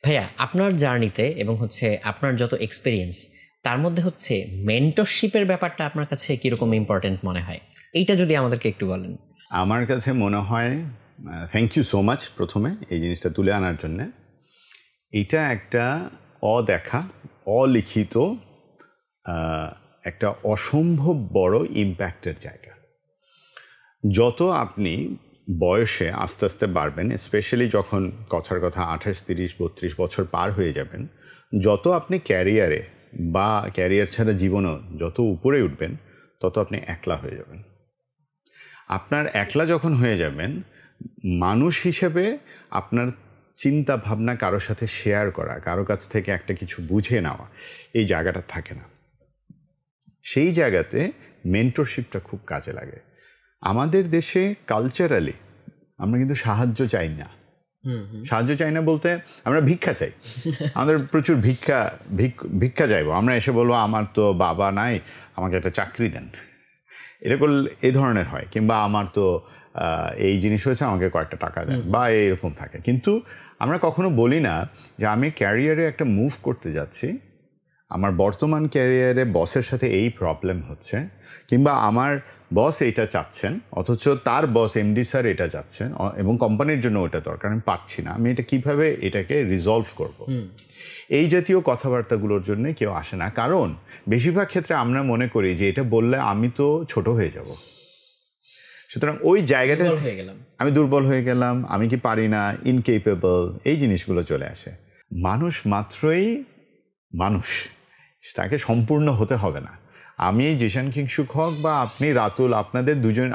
ভাইয়া আপনার জার্নিতে এবং আপনার যত এক্সপেরিয়েন্স তার মধ্যে মেন্টরশিপের ব্যাপারটা আপনার কাছে কিরকম ইম্পর্টেন্ট মনে হয়, এইটা যদি আমাদেরকে একটু বলেন। আমার কাছে মনে হয়, থ্যাংক ইউ সো মাচ প্রথমে এই জিনিসটা তুলে আনার জন্যে। এটা একটা অদেখা, অলিখিত, একটা অসম্ভব বড় ইম্প্যাক্টের জায়গা। যত আপনি বয়সে আস্তে আস্তে বাড়বেন, স্পেশালি যখন কথার কথা 28, 30, 32 বছর পার হয়ে যাবেন, যত আপনি ক্যারিয়ারে বা ক্যারিয়ার ছাড়া জীবনও যত উপরে উঠবেন, তত আপনি একলা হয়ে যাবেন। আপনার একলা যখন হয়ে যাবেন, মানুষ হিসেবে আপনার চিন্তা ভাবনা কারোর সাথে শেয়ার করা, কারো কাছ থেকে একটা কিছু বুঝে নেওয়া, এই জায়গাটা থাকে না। সেই জায়গাতে মেন্টরশিপটা খুব কাজে লাগে। আমাদের দেশে কালচারালি আমরা কিন্তু সাহায্য চাই না। সাহায্য চাই না বলতে আমরা ভিক্ষা চাই। আমাদের প্রচুর ভিক্ষা চাইবো। আমরা এসে বলবো আমার তো বাবা নাই, আমাকে একটা চাকরি দেন, এটা করলে এই ধরনের হয়। কিংবা আমার তো এই জিনিস হয়েছে, আমাকে কয়েকটা টাকা দেন, বা এরকম থাকে। কিন্তু আমরা কখনো বলি না যে আমি ক্যারিয়ারে একটা মুভ করতে যাচ্ছি, আমার বর্তমান ক্যারিয়ারে বসের সাথে এই প্রবলেম হচ্ছে, কিংবা আমার বস এইটা চাচ্ছেন অথচ তার বস এমডি স্যার এটা চাচ্ছেন এবং কোম্পানির জন্য ওটা দরকার, আমি পাচ্ছি না, আমি এটা কীভাবে এটাকে রিজলভ করব। এই জাতীয় কথাবার্তাগুলোর জন্য কেউ আসে না, কারণ বেশিরভাগ ক্ষেত্রে আমরা মনে করি যে এটা বললে আমি তো ছোট হয়ে যাব, সুতরাং ওই জায়গাটা আমি দুর্বল হয়ে গেলাম, আমি কি পারি না, ইনকেপেবল, এই জিনিসগুলো চলে আসে। মানুষ মাত্রই মানুষ, তাকে সম্পূর্ণ হতে হবে না। আমি জিশান কিংসুক হক বা আপনি রাতুল,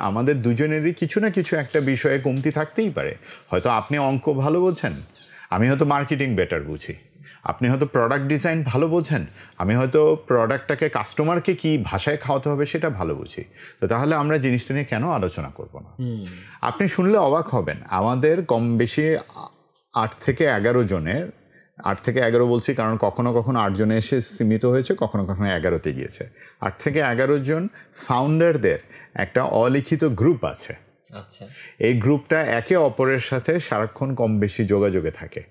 আমাদের দুজনেরই কিছু না কিছু একটা বিষয়ে কমতি থাকতেই পারে। হয়তো আপনি অঙ্ক ভালো বোঝেন, আমি হয়তো মার্কেটিং বেটার বুঝি, আপনি হয়তো প্রোডাক্ট ডিজাইন ভালো বোঝেন, আমি হয়তো প্রোডাক্টটাকে কাস্টমারকে কি ভাষায় খাওয়াতে হবে সেটা ভালো বুঝি। তো তাহলে আমরা জিনিসটা নিয়ে কেন আলোচনা করব না? আপনি শুনলে অবাক হবেন, আমাদের কম বেশি 8 থেকে 11 জনের, 8 থেকে 11 বলছি কারণ কখনো কখনো 8 জনে এসে সীমিত হয়েছে, কখনো কখনো 11তে গিয়েছে। 8 থেকে 11 জন ফাউন্ডারদের একটা অলিখিত গ্রুপ আছে। আচ্ছা, এই গ্রুপটা একে অপরের সাথে সারাক্ষণ কম বেশি যোগাযোগে থাকে।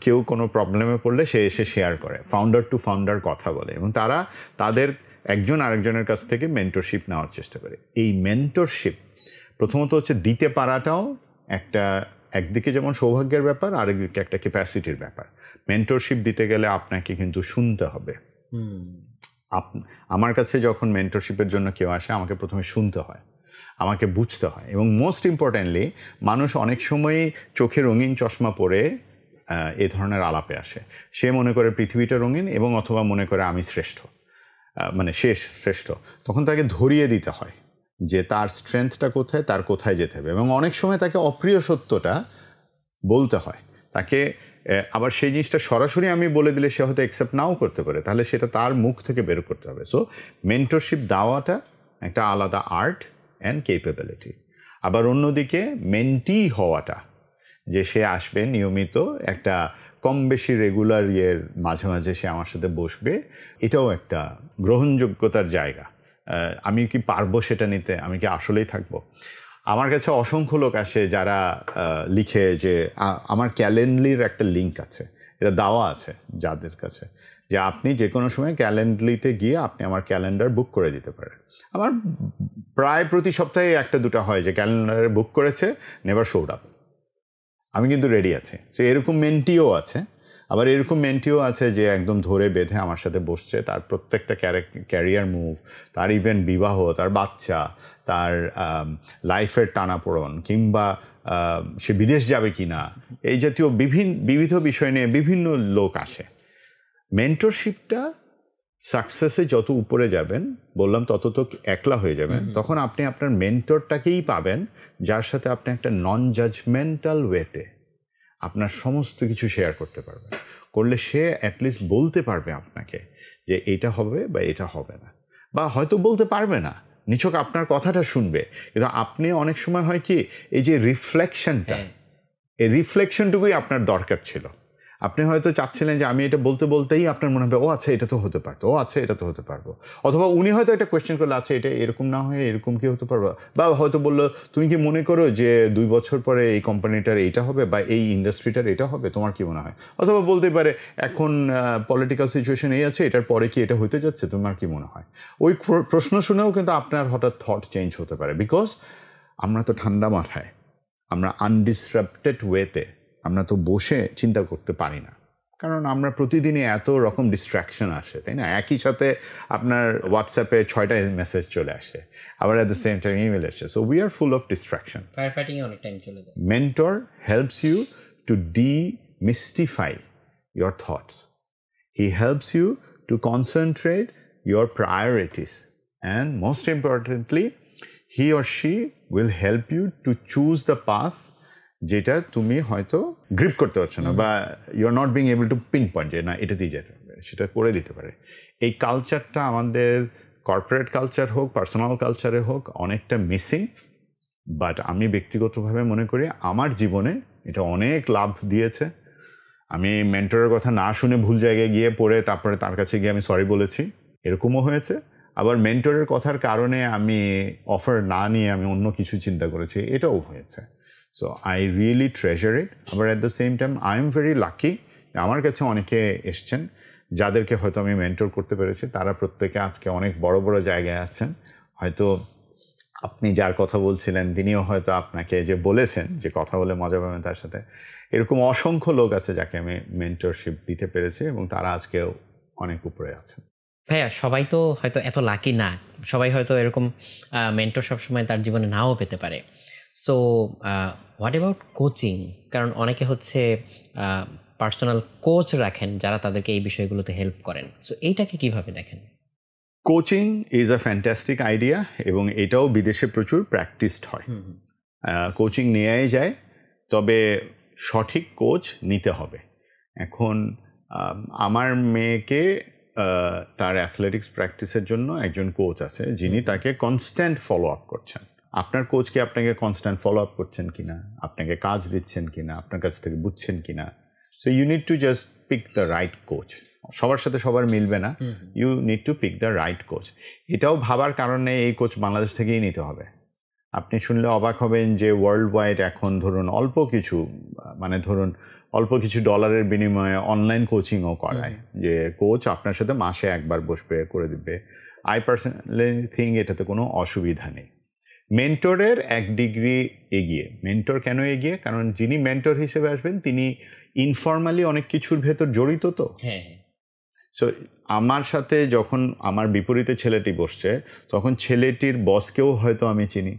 কেউ কোনো প্রবলেমে পড়লে সে এসে শেয়ার করে, ফাউন্ডার টু ফাউন্ডার কথা বলে, এবং তারা তাদের একজন আরেকজনের কাছ থেকে মেন্টরশিপ নেওয়ার চেষ্টা করে। এই মেন্টরশিপ প্রথমত দিতে পারাটাও একদিকে যেমন সৌভাগ্যের ব্যাপার, আরেকদিকে একটা ক্যাপাসিটির ব্যাপার। মেন্টরশিপ দিতে গেলে আপনাকে কিন্তু শুনতে হবে। আমার কাছে যখন মেন্টরশিপের জন্য কেউ আসে, আমাকে প্রথমে শুনতে হয়, আমাকে বুঝতে হয়, এবং মোস্ট ইম্পর্ট্যান্টলি মানুষ অনেক সময়ই চোখে রঙিন চশমা পরে এ ধরনের আলাপে আসে। সে মনে করে পৃথিবীটা রঙিন, এবং অথবা মনে করে আমি শ্রেষ্ঠ, মানে শেষ শ্রেষ্ঠ। তখন তাকে ধরিয়ে দিতে হয় যে তার স্ট্রেংথটা কোথায়, তার কোথায় যেতে হবে, এবং অনেক সময় তাকে অপ্রিয় সত্যটা বলতে হয়। তাকে আবার সেই জিনিসটা সরাসরি আমি বলে দিলে সে হয়তো অ্যাকসেপ্ট নাও করতে পারে, তাহলে সেটা তার মুখ থেকে বের করতে হবে। সো মেন্টরশিপ দেওয়াটা একটা আলাদা আর্ট অ্যান্ড কেপেবিলিটি। আবার অন্যদিকে মেন্টি হওয়াটা, যে সে আসবে নিয়মিত, একটা কম বেশি রেগুলার মাঝে মাঝে সে আমার সাথে বসবে, এটাও একটা গ্রহণযোগ্যতার জায়গা। আমি কি পারবো সেটা নিতে, আমি কি আসলেই থাকবো? আমার কাছে অসংখ্য লোক আসে যারা লিখে যে আমার ক্যালেন্ডলির একটা লিঙ্ক আছে, এটা দেওয়া আছে যাদের কাছে, যে আপনি যে কোনো সময় ক্যালেন্ডলিতে গিয়ে আপনি আমার ক্যালেন্ডার বুক করে দিতে পারেন। আমার প্রায় প্রতি সপ্তাহে 1-2টা হয় যে ক্যালেন্ডারে বুক করেছে, নেভার শোড আপ, আমি কিন্তু রেডি আছি। সে এরকম মেন্টিও আছে। আবার এরকম মেন্টিও আছে যে একদম ধরে বেঁধে আমার সাথে বসছে, তার প্রত্যেকটা ক্যারিয়ার মুভ, তার ইভেন বিবাহ, তার বাচ্চা, তার লাইফের টানাপোড়ন, কিংবা সে বিদেশ যাবে কি না, এই জাতীয় বিবিধ বিষয় নিয়ে বিভিন্ন লোক আসে। মেন্টরশিপটা সাকসেসে যত উপরে যাবেন, বললাম তত তো একলা হয়ে যাবেন, তখন আপনি আপনার মেন্টরটাকেই পাবেন, যার সাথে আপনি একটা নন জাজমেন্টাল ওয়েতে আপনার সমস্ত কিছু শেয়ার করতে পারবেন। করলে সে অ্যাটলিস্ট বলতে পারবে আপনাকে যে এটা হবে বা এটা হবে না, বা হয়তো বলতে পারবে না, নিছক আপনার কথাটা শুনবে। কিন্তু আপনি অনেক সময় হয় কি, এই যে রিফ্লেকশনটা, এই রিফ্লেকশনটুকুই আপনার দরকার ছিল। আপনি হয়তো চাচ্ছিলেন যে আমি এটা বলতে বলতেই আপনার মনে হবে ও আচ্ছা এটা তো হতে পারতো, ও আচ্ছা এটা তো হতে পারবো, অথবা উনি হয়তো একটা কোয়েশ্চেন করলে আচ্ছা এটা এরকম না হয়ে এরকম কি হতে পারবো, বা হয়তো বললো তুমি কি মনে করো যে 2 বছর পরে এই কোম্পানিটার এইটা হবে বা এই ইন্ডাস্ট্রিটার এটা হবে, তোমার কি মনে হয়? অথবা বলতে পারে এখন পলিটিক্যাল সিচুয়েশন এই আছে, এটার পরে কি এটা হতে যাচ্ছে, তোমার কি মনে হয়? ওই প্রশ্ন শুনেও কিন্তু আপনার হঠাৎ থট চেঞ্জ হতে পারে, বিকজ আমরা তো ঠান্ডা মাথায়, আমরা আনডিসরাপ্টেড ওয়েতে আমরা তো বসে চিন্তা করতে পারি না, কারণ আমরা প্রতিদিনই এত রকম ডিস্ট্র্যাকশন আসে, তাই না? একই সাথে আপনার হোয়াটসঅ্যাপে 6টা মেসেজ চলে আসে, আবার at the same time email আসে, so we are full of distraction. Fire fighting এ অনেক টাইম চলে যায়। Mentor helps you to demystify your thoughts. He helps you to concentrate your priorities, and most importantly he or she will help you to choose the path যেটা তুমি হয়তো grip করতে পারছো না, বা you are not being able to pinpoint যে না এটা দিয়ে যেতে হবে, সেটা করে দিতে পারে। এই কালচারটা আমাদের কর্পোরেট কালচার হোক, পার্সোনাল কালচারে হোক, অনেকটা মিসিং। বাট আমি ব্যক্তিগতভাবে মনে করি আমার জীবনে এটা অনেক লাভ দিয়েছে। আমি মেন্টরের কথা না শুনে ভুল জায়গায় গিয়ে পড়ে তারপরে তার কাছে গিয়ে আমি সরি বলেছি, এরকমও হয়েছে। আবার মেন্টরের কথার কারণে আমি অফার না নিয়ে আমি অন্য কিছু চিন্তা করেছি, এটাও হয়েছে। সো আই রিয়েলি ট্রেজার ইট। আবার at the same time I am very lucky, আমার কাছে অনেকে এসছেন যাদেরকে হয়তো আমি মেন্টর করতে পেরেছি, তারা প্রত্যেকে আজকে অনেক বড় বড় জায়গায় আছেন। হয়তো আপনি যার কথা বলছিলেন তিনিও হয়তো আপনাকে যে বলেছেন যে কথা বলে মজা পাবেন তার সাথে, এরকম অসংখ্য লোক আছে যাকে আমি মেন্টরশিপ দিতে পেরেছি এবং তারা আজকেও অনেক উপরে আছেন। ভাইয়া সবাই তো হয়তো এত লাকি না, সবাই হয়তো এরকম মেন্টর সবসময় তার জীবনে নাও পেতে পারে। So what about coaching? কারণ অনেকে হচ্ছে পার্সোনাল কোচ রাখেন যারা তাদেরকে এই বিষয়গুলোতে হেল্প করেন। সো এইটাকে কিভাবে দেখেন? Coaching is a fantastic idea এবং এটাও বিদেশে প্রচুর প্র্যাকটিসড হয়। কোচিং নেওয়াই যায়, তবে সঠিক কোচ নিতে হবে। এখন আমার মেয়েকে তার অ্যাথলেটিক্স প্র্যাকটিসের জন্য একজন কোচ আছে যিনি তাকে কনস্ট্যান্ট ফলো আপ করছেন। আপনার কোচ কি আপনাকে কনস্ট্যান্ট ফলো আপ করছেন কিনা, আপনাকে কাজ দিচ্ছেন কিনা, আপনার কাছ থেকে বুঝছেন কিনা। So you need to just pick the right coach. সবার সাথে সবার মিলবে না, you need to pick the right coach. এটাও ভাবার কারণে এই কোচ বাংলাদেশ থেকেই নিতে হবে। আপনি শুনলে অবাক হবেন যে ওয়ার্ল্ড ওয়াইড এখন ধরুন অল্প কিছু ডলারের বিনিময়ে অনলাইন কোচিংও করায়, যে কোচ আপনার সাথে মাসে একবার বসবে, করে দিবে। আই পার্সোনালি থিঙ্ক এটাতে কোনো অসুবিধা নেই। মেন্টরের 1 ডিগ্রি এগিয়ে। মেন্টর কেন এগিয়ে? কারণ যিনি মেন্টর হিসেবে আসবেন তিনি ইনফর্মালি অনেক কিছুর ভেতর জড়িত। তো সো আমার সাথে যখন আমার বিপরীতে ছেলেটি বসছে, তখন ছেলেটির বসকেও হয়তো আমি চিনি,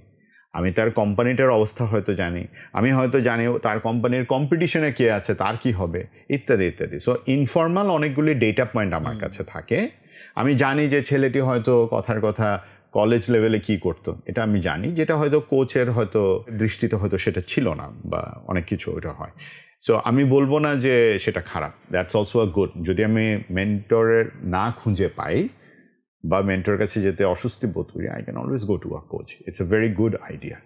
আমি তার কোম্পানিটার অবস্থা হয়তো জানি, আমি হয়তো জানি তার কোম্পানির কম্পিটিশনে কে আছে, তার কি হবে, ইত্যাদি ইত্যাদি। সো ইনফর্মাল অনেকগুলি ডেটা পয়েন্ট আমার কাছে থাকে। আমি জানি যে ছেলেটি হয়তো কথার কথা কলেজ লেভেলে কি করতো, এটা আমি জানি, যেটা হয়তো কোচের হয়তো দৃষ্টিতে হয়তো সেটা ছিল না, বা অনেক কিছু ওটা হয়। সো আমি বলবো না যে সেটা খারাপ, দ্যাটস অলসো আ গুড। যদি আমি মেন্টরের না খুঁজে পাই বা মেন্টরের কাছে যেতে অস্বস্তি বোধ করি, I can always go to a coach. It's a very good idea.